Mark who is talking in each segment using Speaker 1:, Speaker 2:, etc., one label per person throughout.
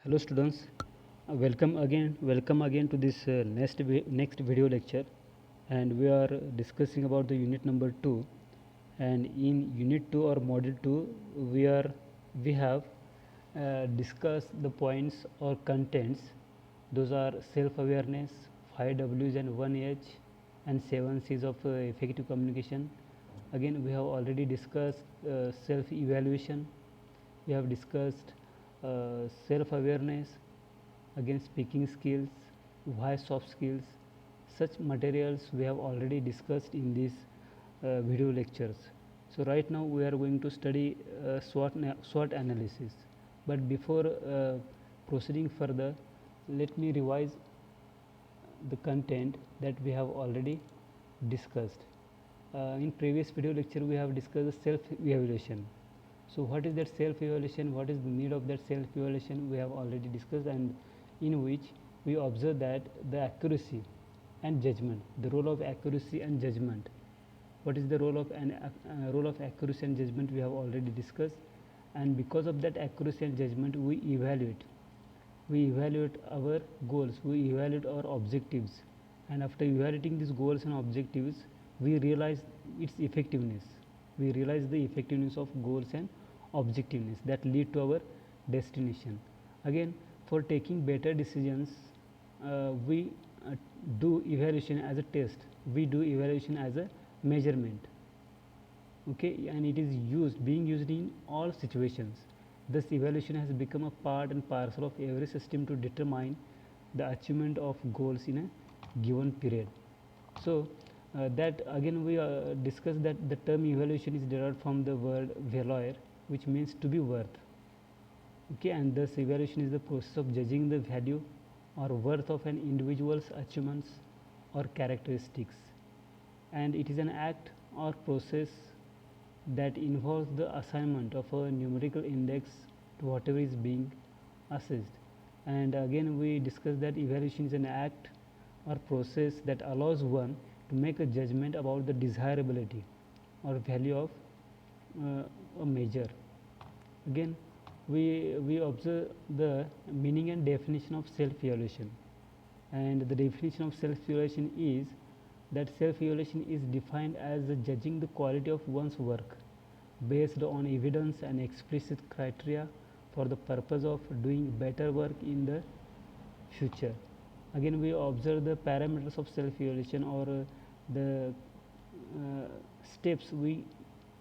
Speaker 1: Hello students, welcome again to this next video lecture, and we are discussing about the unit number 2. And in unit 2 or module 2 we have discussed the points or contents. Those are self awareness, 5 W's and 1 H, and 7 C's of effective communication. Again, we have already discussed self evaluation. We have discussed self awareness, again speaking skills, why soft skills. Such materials we have already discussed in these video lectures. So right now we are going to study SWOT analysis. But before proceeding further, let me revise the content that we have already discussed. In previous video lecture we have discussed the self evaluation. So what is that self evaluation, what is the need of that self evaluation, we have already discussed, and in which we observe that the accuracy and judgment, the role of accuracy and judgment. What is the role of role of accuracy and judgment, we have already discussed. And because of that accuracy and judgment, we evaluate our goals, we evaluate our objectives, and after evaluating these goals and objectives, we realize its effectiveness. We realize the effectiveness of goals and objectiveness that lead to our destination. Again, for taking better decisions, we do evaluation as a test, we do evaluation as a measurement. Okay, and it is being used in all situations. Thus evaluation has become a part and parcel of every system to determine the achievement of goals in a given period. So that again we discussed that the term evaluation is derived from the word valoir, which means to be worth. Okay, and thus evaluation is the process of judging the value or worth of an individual's achievements or characteristics, and it is an act or process that involves the assignment of a numerical index to whatever is being assessed. And again we discussed that evaluation is an act or process that allows one to make a judgment about the desirability or value of a measure. Again, we observe the meaning and definition of self evaluation. And the definition of self evaluation is that self evaluation is defined as judging the quality of one's work based on evidence and explicit criteria for the purpose of doing better work in the future. Again, we observe the parameters of self evaluation, or the steps we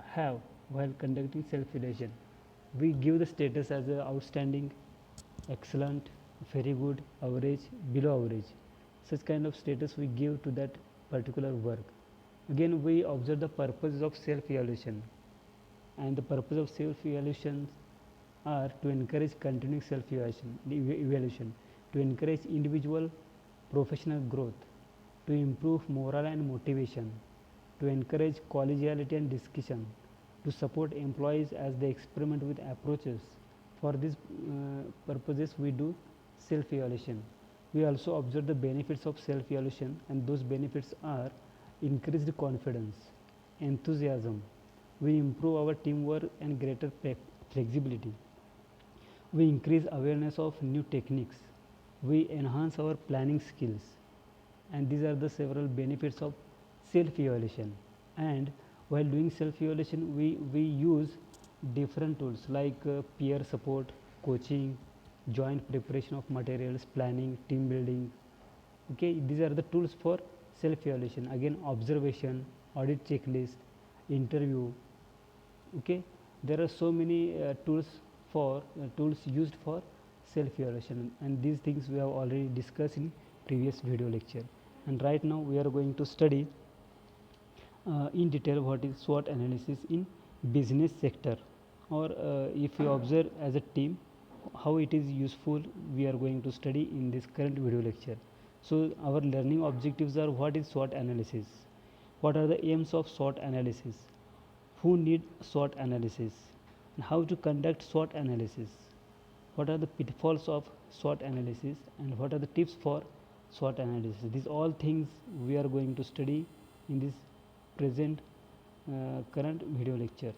Speaker 1: have while conducting self evaluation. We give the status as outstanding, excellent, very good, average, below average. Such kind of status we give to that particular work. Again, we observe the purposes of self evaluation, and the purpose of self evaluation are to encourage continuing self evaluation, to encourage individual professional growth, to improve morale and motivation, to encourage collegiality and discussion, to support employees as they experiment with approaches. For these purposes we do self evaluation. We also observe the benefits of self evaluation, and those benefits are increased confidence, enthusiasm, we improve our teamwork and greater flexibility, we increase awareness of new techniques, we enhance our planning skills. And these are the several benefits of self evaluation. And while doing self evaluation, we use different tools like peer support, coaching, joint preparation of materials, planning, team building. Okay, these are the tools for self evaluation. Again, observation, audit checklist, interview. Okay, there are so many tools used for self evaluation, and these things we have already discussed in previous video lecture. And right now we are going to study in detail what is SWOT analysis in business sector, or if you observe as a team, how it is useful, we are going to study in this current video lecture. So our learning objectives are: what is SWOT analysis, what are the aims of SWOT analysis, who need SWOT analysis, and how to conduct SWOT analysis, what are the pitfalls of SWOT analysis, and what are the tips for SWOT analysis. These all things we are going to study in this present current video lecture.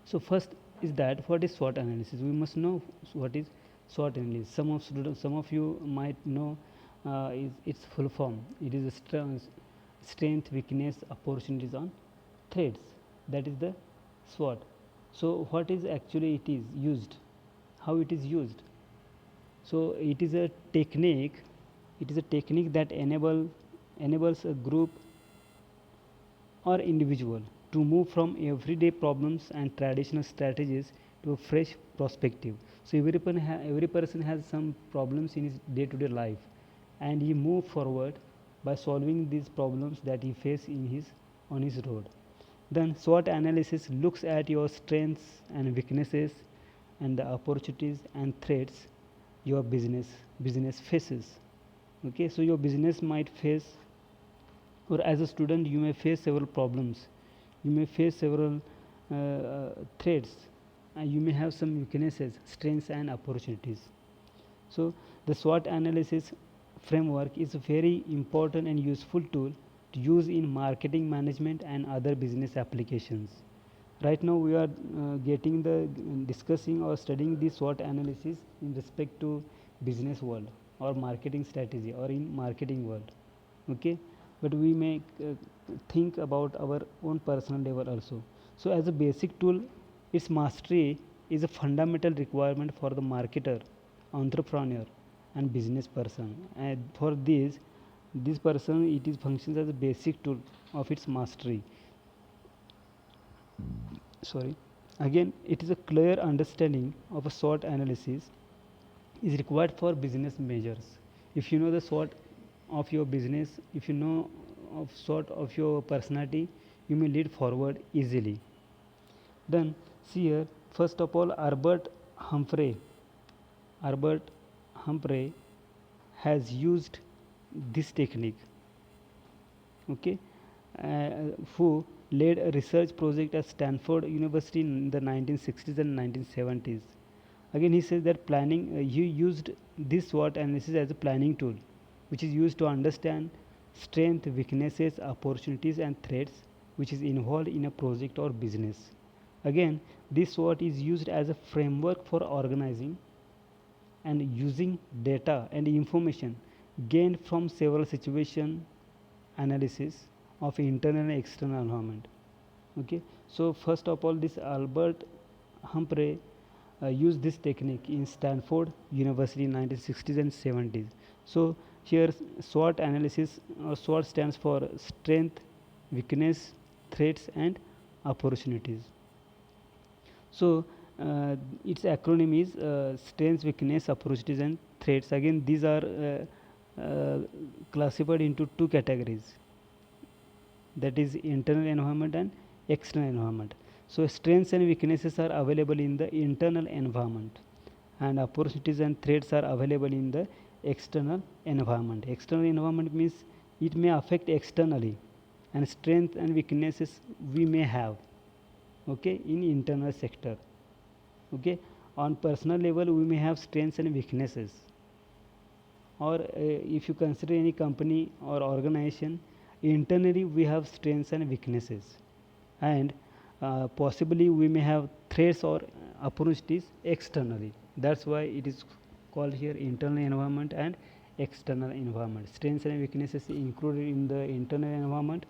Speaker 1: So first is that what is SWOT analysis. We must know what is SWOT analysis. Some of you might know its full form. It is a strength, weakness, opportunities on threats. That is the SWOT. So what is actually it is used? How it is used? So it is a technique. It is a technique that enables a group or individual to move from everyday problems and traditional strategies to a fresh perspective. So every person has some problems in his day-to-day life, and he move forward by solving these problems that he face in his on his road. Then SWOT analysis looks at your strengths and weaknesses and the opportunities and threats your business faces. Okay, so your business might face, or as a student you may face several problems, you may face several threats, and you may have some weaknesses, strengths and opportunities. So the SWOT analysis framework is a very important and useful tool to use in marketing management and other business applications. Right now we are getting the discussing or studying the SWOT analysis in respect to business world or marketing strategy or in marketing world. Okay, but we may think about our own personal level also. So as a basic tool, its mastery is a fundamental requirement for the marketer, entrepreneur and business person, and for this person it is functions as a basic tool of its mastery. Sorry, again it is a clear understanding of a SWOT analysis is required for business measures. If you know the SWOT of your business, if you know of SWOT of your personality, you may lead forward easily. Then see here, first of all, Humphrey Albert Humphrey has used this technique. Okay, who led a research project at Stanford University in the 1960s and 1970s. Again, he says that he used this SWOT analysis as a planning tool, which is used to understand strengths, weaknesses, opportunities, and threats which is involved in a project or business. Again, this SWOT is used as a framework for organizing and using data and information gained from several situation analysis of internal and external environment. Okay, so first of all, this Albert Humphrey used this technique in Stanford University in 1960s and 70s. So here SWOT analysis, SWOT stands for strength, weakness, threats and opportunities. So its acronym is strengths, weakness, opportunities and threats. Again, these are classified into two categories, that is internal environment and external environment. So strengths and weaknesses are available in the internal environment, and opportunities and threats are available in the external environment. External environment means it may affect externally, and strength and weaknesses we may have, okay, in internal sector. Okay, on personal level we may have strengths and weaknesses, or if you consider any company or organization, internally we have strengths and weaknesses, and possibly we may have threats or opportunities externally. That's why it is called here internal environment and external environment. Strengths and weaknesses included in the internal environment,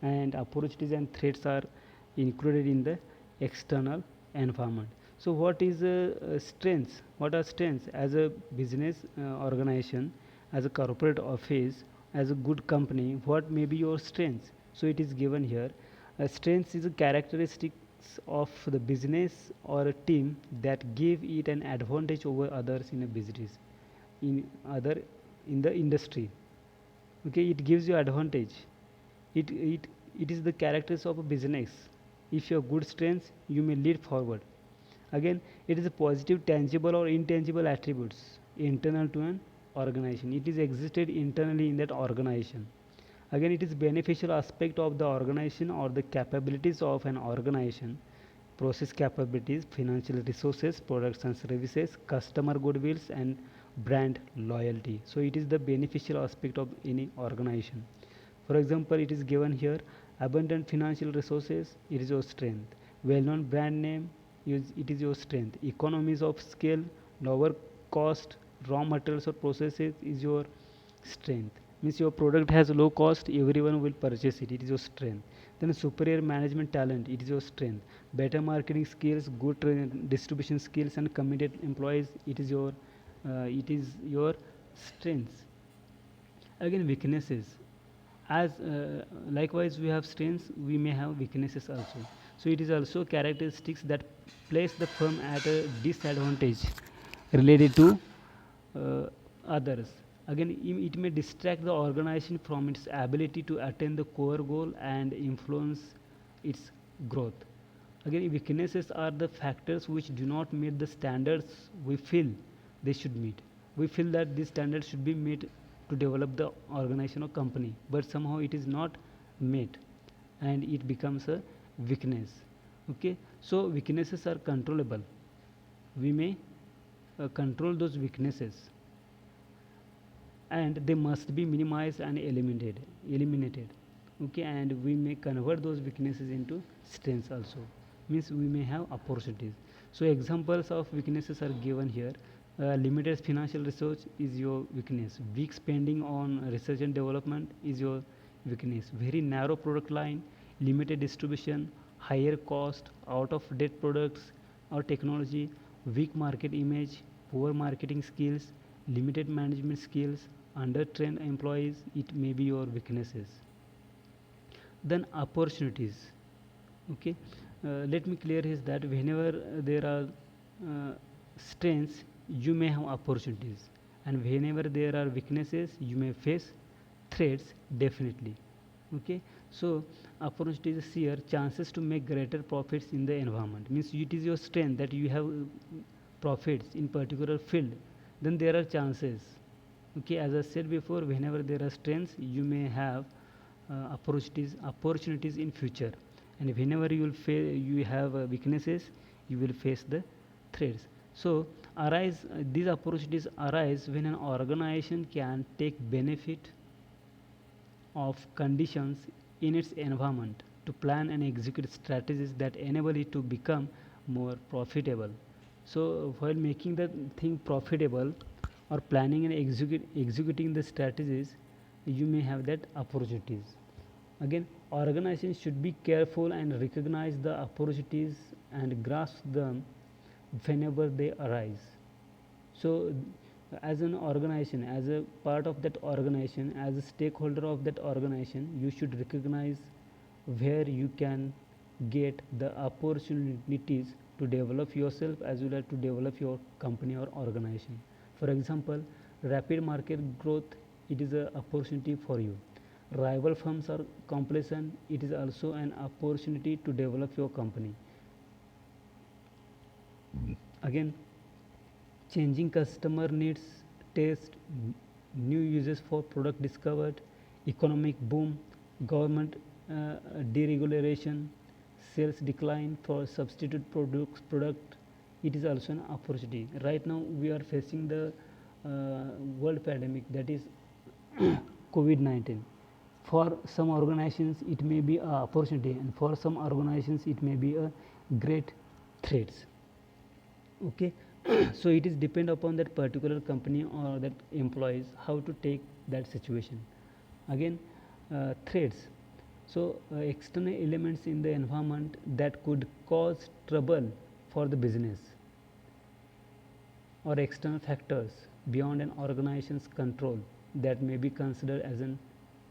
Speaker 1: and opportunities and threats are included in the external environment. So what is strengths? What are strengths? As a business organization, as a corporate office, as a good company, what may be your strengths? So it is given here. Strengths is a characteristics of the business or a team that give it an advantage over others in a business, in the industry. Okay, it gives you advantage. It is the characters of a business. If you have good strengths, you may lead forward. Again, it is a positive, tangible or intangible attributes internal to an organization. It is existed internally in that organization. Again, it is beneficial aspect of the organization or the capabilities of an organization, process capabilities, financial resources, products and services, customer goodwills and brand loyalty. So it is the beneficial aspect of any organization. For example, it is given here, abundant financial resources, it is your strength. Well known brand name, it is your strength. Economies of scale, lower cost, raw materials or processes is your strength. Means your product has low cost, everyone will purchase it. It is your strength. Then superior management talent. It is your strength. Better marketing skills, good distribution skills, and committed employees. It is your strengths. Again, weaknesses. As likewise we have strengths, we may have weaknesses also. So it is also characteristics that place the firm at a disadvantage related to others. Again, it may distract the organization from its ability to attain the core goal and influence its growth. Again, weaknesses are the factors which do not meet the standards we feel they should meet. We feel that these standards should be met to develop the organization or company, but somehow it is not met, and it becomes a weakness. Okay, so weaknesses are controllable. We may control those weaknesses, and they must be minimized and eliminated. Okay, and we may convert those weaknesses into strengths also. Means we may have opportunities. So examples of weaknesses are given here. Limited financial research is your weakness. Weak spending on research and development is your weakness. Very narrow product line, limited distribution, higher cost, out of date products or technology, weak market image, poor marketing skills, limited management skills, under trained employees, it may be your weaknesses. Then opportunities. Okay, let me clear is that whenever there are strengths, you may have opportunities, and whenever there are weaknesses, you may face threats definitely. Okay, so opportunities here, chances to make greater profits in the environment. Means it is your strength that you have profits in particular field, then there are chances. Okay, as I said before, whenever there are strengths, you may have opportunities in future, and whenever you have weaknesses, you will face the threats. So these opportunities arise when an organization can take benefit of conditions in its environment to plan and execute strategies that enable it to become more profitable. So while making the thing profitable, or planning and executing the strategies, you may have that opportunities. Again, organizations should be careful and recognize the opportunities and grasp them whenever they arise. So as an organization, as a part of that organization, as a stakeholder of that organization, you should recognize where you can get the opportunities to develop yourself as well as to develop your company or organization. For example, rapid market growth, it is an opportunity for you. Rival firms are competition, it is also an opportunity to develop your company. Again, changing customer needs, taste, new uses for product discovered, economic boom, government deregulation, sales decline for substitute product, it is also an opportunity. Right now we are facing the world pandemic, that is COVID-19. For some organizations it may be an opportunity, and for some organizations it may be a great threats. Okay, so it is depend upon that particular company or that employees how to take that situation. Again, threats. So external elements in the environment that could cause trouble for the business, or external factors beyond an organization's control that may be considered as an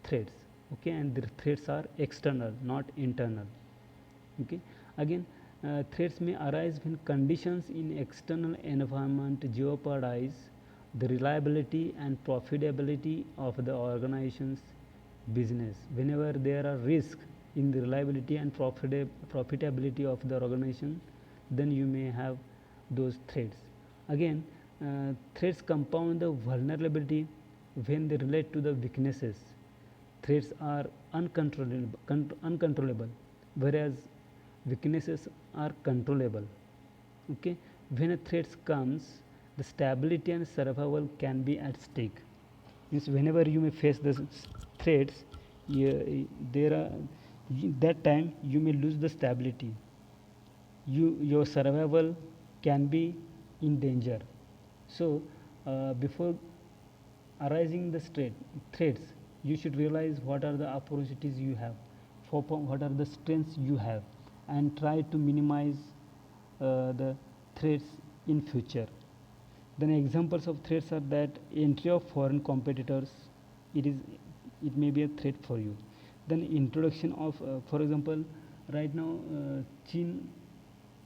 Speaker 1: threats. Okay, and the threats are external, not internal. Okay, again, threats may arise when conditions in external environment jeopardize the reliability and profitability of the organization's business. Whenever there are risks in the reliability and profitability of the organization, then you may have those threats. Again, threats compound the vulnerability when they relate to the weaknesses. Threats are uncontrollable, whereas weaknesses are controllable. Okay, when a threat comes, the stability and survival can be at stake. Means whenever you may face the threats, that time you may lose the stability. Your survival can be in danger. So before arising the threats, you should realize what are the opportunities you have, what are the strengths you have, and try to minimize the threats in future. Then examples of threats are that entry of foreign competitors, it is it may be a threat for you. Then introduction of, for example, right now,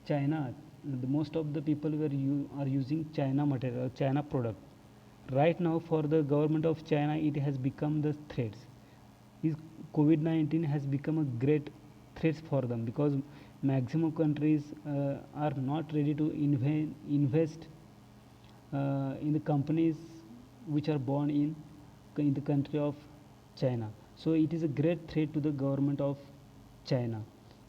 Speaker 1: China, the most of the people are using China material, China product. Right now, for the government of China, it has become the threats. Is COVID-19 has become a great threat for them, because maximum countries are not ready to invest in the companies which are born in the country of China. So it is a great threat to the government of China.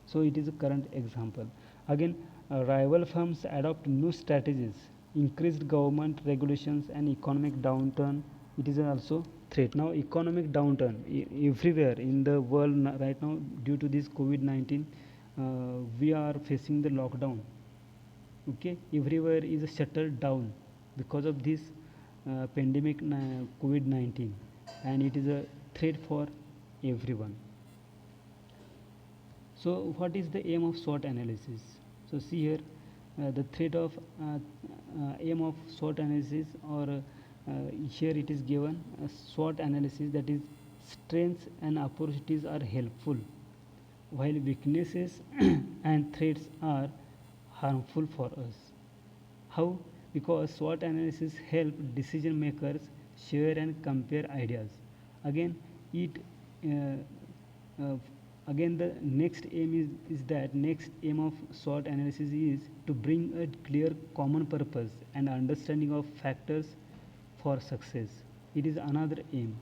Speaker 1: So it is a current example. Again, rival firms adopt new strategies, increased government regulations and economic downturn. It is also threat. Now economic downturn everywhere in the world right now, due to this COVID-19, we are facing the lockdown. Okay, everywhere is shuttered down because of this pandemic, COVID-19, and it is a threat for everyone. So what is the aim of SWOT analysis? So see here, the threat of aim of SWOT analysis, or here it is given a SWOT analysis, that is strengths and opportunities are helpful, while weaknesses and threats are harmful for us. How? Because SWOT analysis help decision makers share and compare ideas. Again, it uh, again the next aim is that next aim of SWOT analysis is to bring a clear common purpose and understanding of factors for success. It is another aim.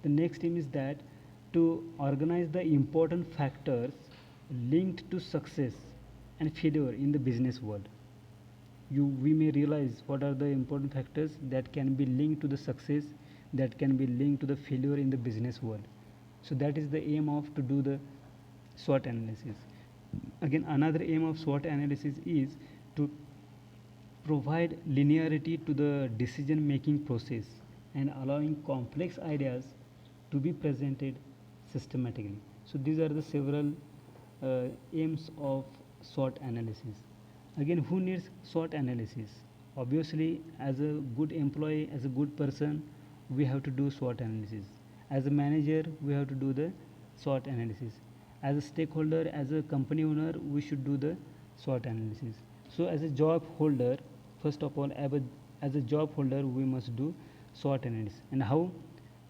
Speaker 1: The next aim is that to organize the important factors linked to success and failure in the business world. We may realize what are the important factors that can be linked to the success, that can be linked to the failure in the business world. So that is the aim of to do the SWOT analysis. Again, another aim of SWOT analysis is to provide linearity to the decision making process and allowing complex ideas to be presented systematically. So these are the several aims of SWOT analysis. Again, who needs SWOT analysis? Obviously, as a good employee, as a good person, we have to do SWOT analysis. As a manager, we have to do the SWOT analysis. As a stakeholder, as a company owner, we should do the SWOT analysis. So as a job holder, first of all, as a job holder, we must do SWOT analysis. And how?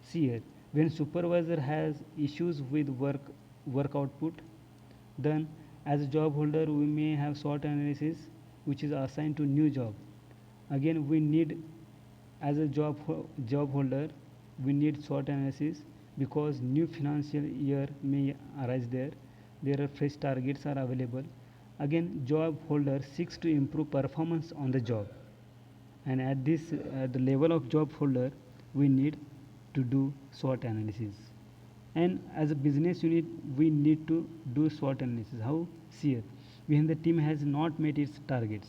Speaker 1: See here, when supervisor has issues with work output, then as a job holder we may have SWOT analysis which is assigned to new job. Again, we need, as a job holder, we need SWOT analysis, because new financial year may arise there. There are fresh targets are available. Again, job holder seeks to improve performance on the job, and at this at the level of job holder, we need to do SWOT analysis. And as a business unit, we need to do SWOT analysis. How? See here, when the team has not met its targets,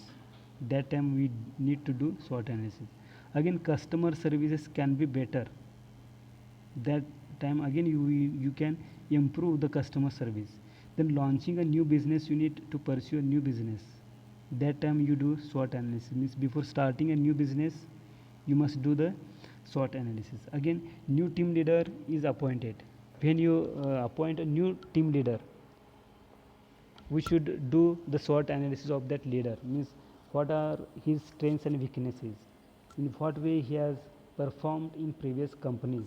Speaker 1: that time we need to do SWOT analysis. Again, customer services can be better. That time again you can improve the customer service. Then launching a new business unit to pursue a new business, that time you do SWOT analysis. Means before starting a new business, you must do the SWOT analysis. Again, new team leader is appointed. When you appoint a new team leader, we should do the SWOT analysis of that leader. Means what are his strengths and weaknesses, in what way he has performed in previous companies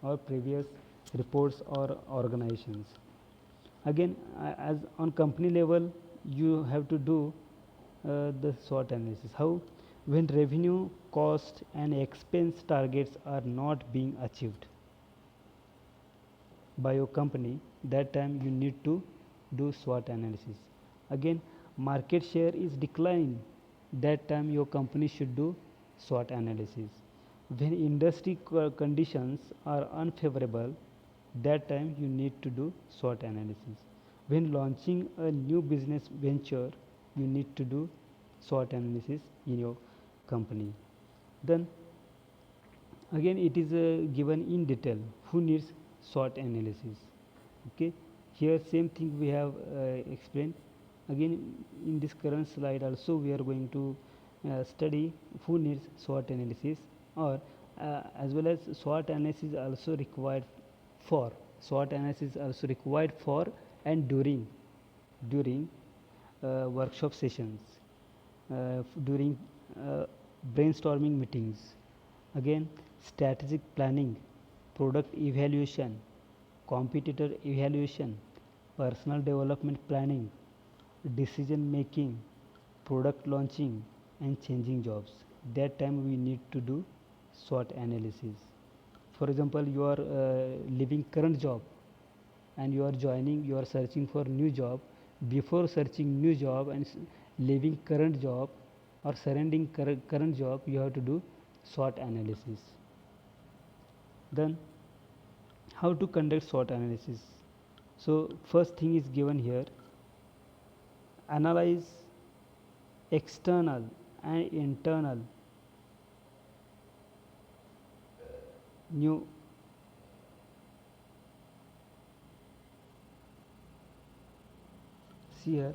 Speaker 1: or previous reports or organizations. Again, as on company level, you have to do the SWOT analysis. How? When revenue, cost and expense targets are not being achieved by your company, that time you need to do SWOT analysis. Again, market share is declining, that time your company should do SWOT analysis. When industry conditions are unfavorable, that time you need to do SWOT analysis. When launching a new business venture, you need to do SWOT analysis in your company. Then again it is given in detail who needs SWOT analysis. Okay, here same thing we have explained. Again in this current slide also we are going to study who needs SWOT analysis, or as well as SWOT analysis also required for SWOT analysis also required for and during workshop sessions, during brainstorming meetings, again strategic planning, product evaluation, competitor evaluation, personal development planning, decision making, product launching and changing jobs. That time we need to do SWOT analysis. For example, you are leaving current job and you are searching for new job. Before searching new job and leaving current job or surrendering current job, you have to do SWOT analysis. Then how to conduct SWOT analysis? So first thing is given here: analyze external and internal new here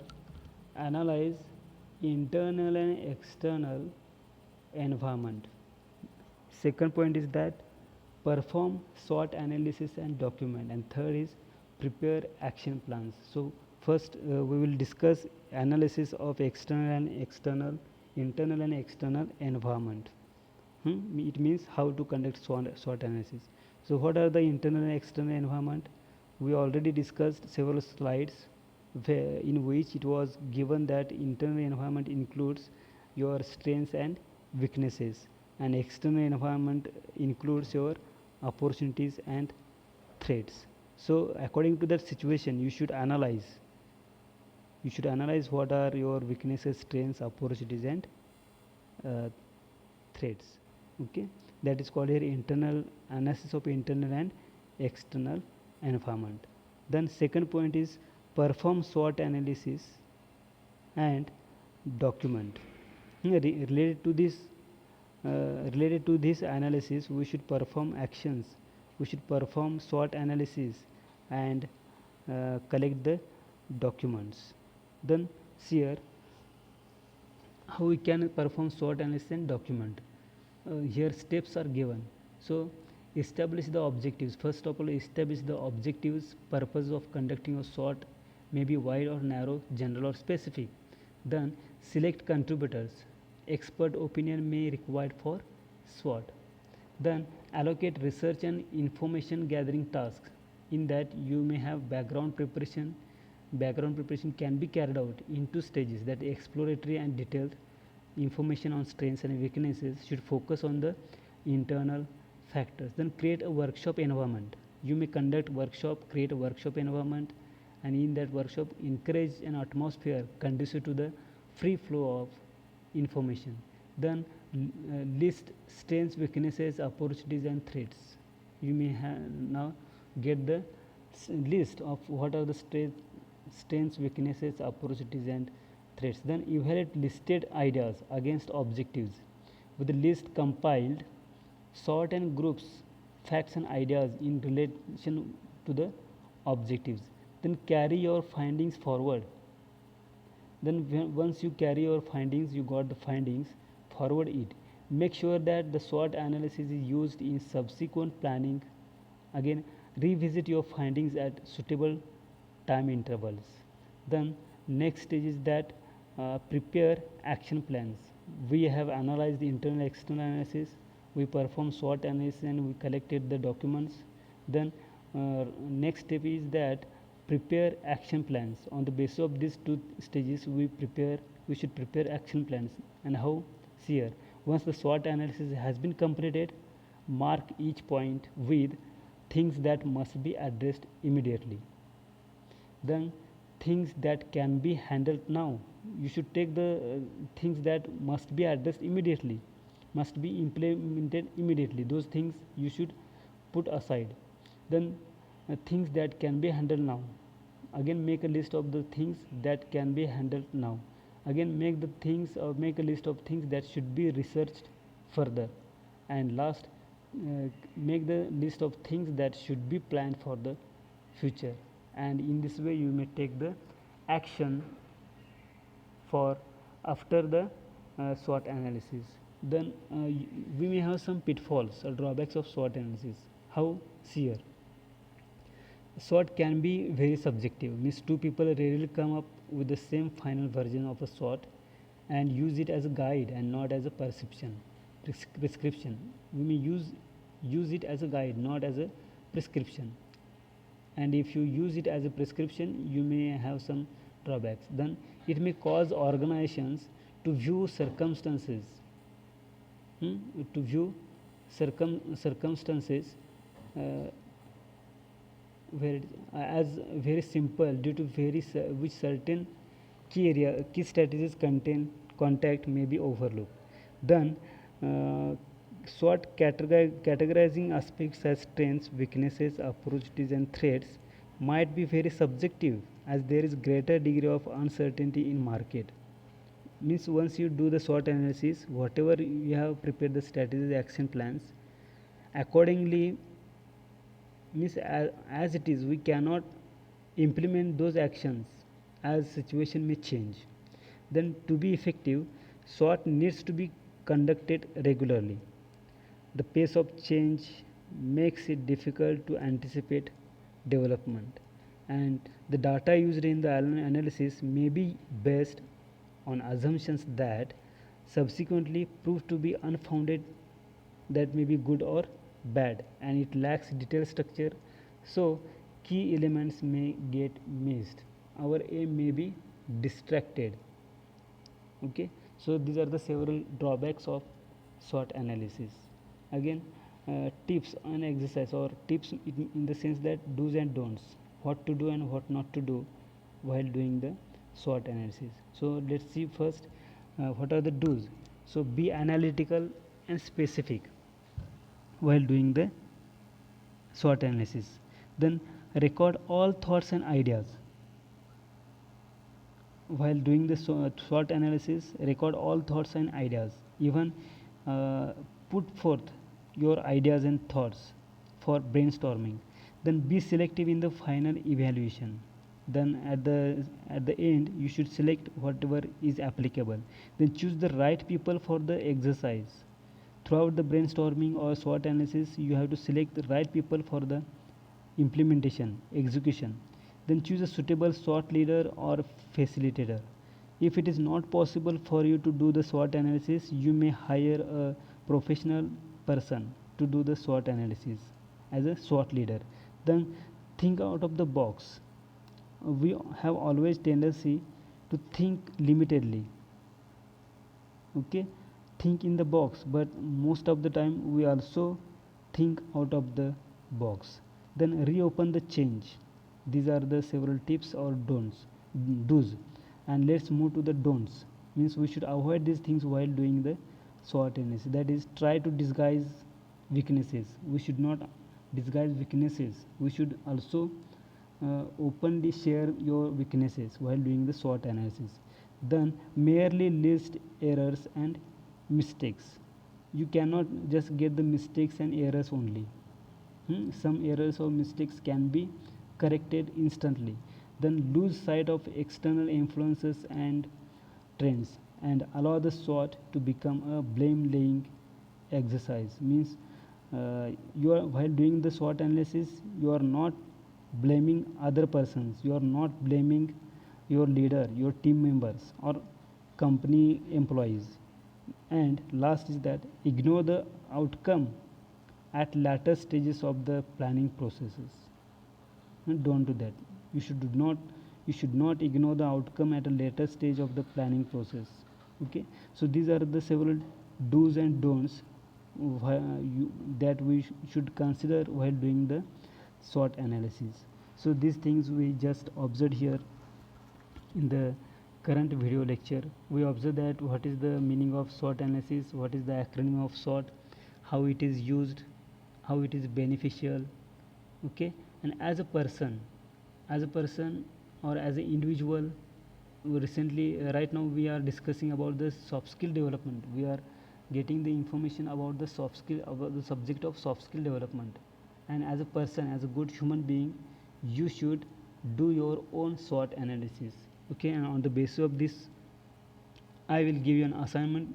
Speaker 1: analyze internal and external environment. Second point is that perform SWOT analysis and document, and third is prepare action plans. So first we will discuss analysis of internal and external environment. It means how to conduct SWOT analysis. So what are the internal and external environment? We already discussed several slides in which it was given that internal environment includes your strengths and weaknesses, and external environment includes your opportunities and threats. So according to that situation you should analyze what are your weaknesses, strengths, opportunities and threats. Okay, that is called here internal analysis of internal and external environment. Then second point is perform SWOT analysis and document. Related to this analysis, we should perform actions. We should perform SWOT analysis and collect the documents. Then here how we can perform SWOT analysis and document. Here steps are given. So establish the objectives. First of all, establish the objectives. Purpose of conducting a SWOT may be wide or narrow, general or specific. Then select contributors. Expert opinion may required for SWOT. Then allocate research and information gathering tasks. In that you may have background preparation. Background preparation can be carried out in two stages, that exploratory and detailed. Information on strengths and weaknesses should focus on the internal factors. Then create a workshop environment. You may conduct workshop, create a workshop environment, and in that workshop encourage an atmosphere conducive to the free flow of information. Then list strengths, weaknesses, opportunities and threats. You may now get the list of what are the strengths, weaknesses, opportunities and threats. Then evaluate listed ideas against objectives. With the list compiled, sort and groups facts and ideas in relation to the objectives. Then carry your findings forward. Then once you carry your findings, you got the findings, forward it. Make sure that the SWOT analysis is used in subsequent planning. Again, revisit your findings at suitable time intervals. Then next stage is that prepare action plans. We have analyzed the internal external analysis, we performed SWOT analysis and we collected the documents. Then next step is that prepare action plans. On the basis of these two stages we should prepare action plans. And how? See here, once the SWOT analysis has been completed, mark each point with things that must be addressed immediately. Then things that can be handled now. You should take the things that must be addressed immediately, must be implemented immediately. Those things you should put aside. Then things that can be handled now. Again make a list of the things that can be handled now. Again make a list of things that should be researched further. And last, make the list of things that should be planned for the future, and in this way you may take the action for after the SWOT analysis. Then we may have some pitfalls or drawbacks of SWOT analysis. How? See here. SWOT can be very subjective, means two people rarely come up with the same final version of a SWOT and use it as a guide and not as a prescription. We may use it as a guide, not as a prescription. And if you use it as a prescription, you may have some drawbacks. Then it may cause organizations to view circumstances, to view circumstances uh, where it, as very simple due to which certain key strategies contain contact may be overlooked. Then uh, SWOT categorizing aspects as strengths, weaknesses, opportunities and threats might be very subjective, as there is greater degree of uncertainty in market. Means once you do the SWOT analysis, whatever you have prepared the strategies, action plans, accordingly, means as it is, we cannot implement those actions as situation may change. Then to be effective, SWOT needs to be conducted regularly. The pace of change makes it difficult to anticipate development, and the data used in the analysis may be based on assumptions that subsequently prove to be unfounded, that may be good or bad, and it lacks detailed structure, so key elements may get missed. Our aim may be distracted. Okay, so these are the several drawbacks of SWOT analysis. Again, tips and exercise, or tips in the sense that do's and don'ts, what to do and what not to do while doing the SWOT analysis. So let's see first what are the do's. So be analytical and specific while doing the SWOT analysis. Then record all thoughts and ideas. While doing the SWOT analysis, record all thoughts and ideas. Even put forth your ideas and thoughts for brainstorming. Then be selective in the final evaluation. Then at the end you should select whatever is applicable. Then choose the right people for the exercise. Throughout the brainstorming or SWOT analysis, you have to select the right people for the implementation, execution. Then choose a suitable SWOT leader or facilitator. If it is not possible for you to do the SWOT analysis, you may hire a professional person to do the SWOT analysis as a SWOT leader. Then think out of the box. We have always tendency to think limitedly. Okay, think in the box, but most of the time we also think out of the box. Then reopen the change. These are the several tips or do's. And let's move to the don'ts. Means we should avoid these things while doing the SWOT analysis. That is, try to disguise weaknesses. We should not disguise weaknesses. We should also openly share your weaknesses while doing the SWOT analysis. Then merely list errors and mistakes. You cannot just get the mistakes and errors only. Some errors or mistakes can be corrected instantly. Then lose sight of external influences and trends, and allow the SWOT to become a blame laying exercise. Means you are, while doing the SWOT analysis, you are not blaming other persons, you are not blaming your leader, your team members or company employees. And last is that ignore the outcome at later stages of the planning processes. And don't do that. You should not ignore the outcome at a later stage of the planning process. Okay, so these are the several do's and don'ts that we should consider while doing the SWOT analysis. So these things we just observed here in the current video lecture. We observe that what is the meaning of SWOT analysis, what is the acronym of SWOT, how it is used, how it is beneficial. Okay, and as a person or as an individual, recently right now we are discussing about the soft skill development. We are getting the information about the soft skill, about the subject of soft skill development. And as a person, as a good human being, you should do your own SWOT analysis. Okay, and on the basis of this, I will give you an assignment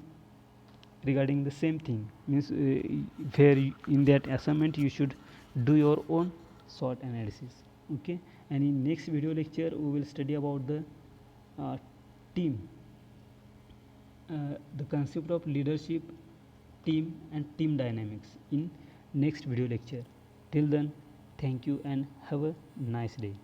Speaker 1: regarding the same thing. Means where in that assignment you should do your own SWOT analysis. Okay, and in next video lecture we will study about the team, the concept of leadership, team and team dynamics in next video lecture. Till then, thank you and have a nice day.